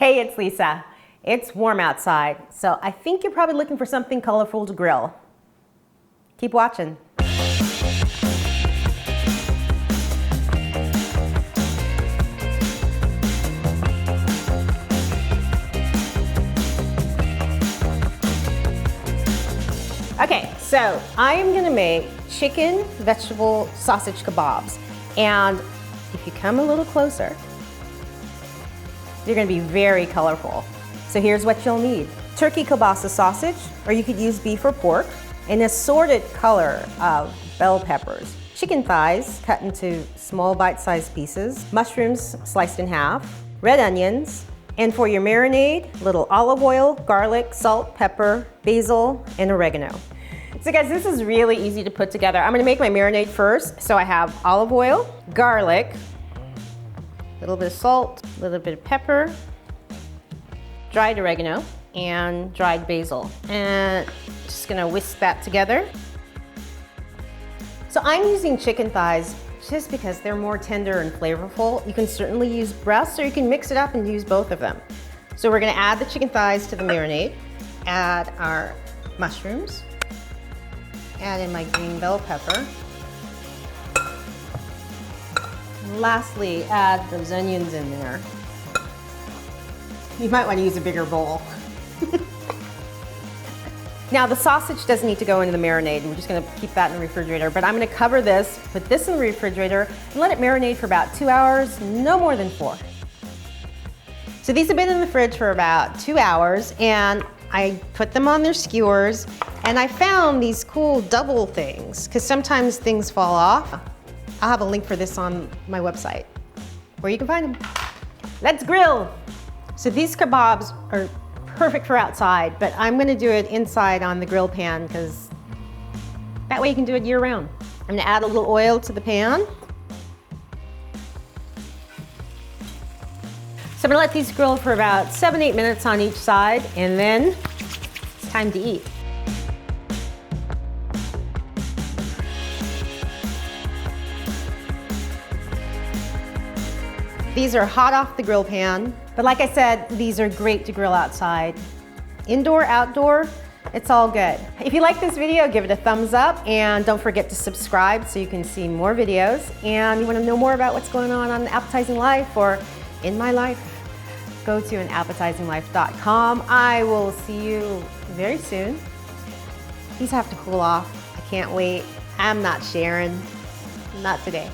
Hey, it's Lisa. It's warm outside, so I think you're probably looking for something colorful to grill. Keep watching. Okay, so I am gonna make chicken vegetable sausage kebabs. And if you come a little closer, they're gonna be very colorful. So here's what you'll need. Turkey kielbasa sausage, or you could use beef or pork, an assorted color of bell peppers, chicken thighs cut into small bite-sized pieces, mushrooms sliced in half, red onions, and for your marinade, little olive oil, garlic, salt, pepper, basil, and oregano. So guys, this is really easy to put together. I'm gonna make my marinade first. So I have olive oil, garlic, a little bit of salt, a little bit of pepper, dried oregano, and dried basil. And just gonna whisk that together. So I'm using chicken thighs just because they're more tender and flavorful. You can certainly use breasts, or you can mix it up and use both of them. So we're gonna add the chicken thighs to the marinade, add our mushrooms, add in my green bell pepper. And lastly, add those onions in there. You might want to use a bigger bowl. Now the sausage doesn't need to go into the marinade. We're just gonna keep that in the refrigerator, but I'm gonna cover this, put this in the refrigerator, and let it marinate for about 2 hours, no more than 4. So these have been in the fridge for about 2 hours, and I put them on their skewers, and I found these cool double things, because sometimes things fall off. I'll have a link for this on my website, where you can find them. Let's grill. So these kebabs are perfect for outside, but I'm gonna do it inside on the grill pan, because that way you can do it year round. I'm gonna add a little oil to the pan. So I'm gonna let these grill for about 7-8 minutes on each side, and then it's time to eat. These are hot off the grill pan, but like I said, these are great to grill outside. Indoor, outdoor, it's all good. If you like this video, give it a thumbs up, and don't forget to subscribe so you can see more videos. And you wanna know more about what's going on Appetizing Life or in my life, go to appetizinglife.com. I will see you very soon. These have to cool off. I can't wait. I'm not sharing. Not today.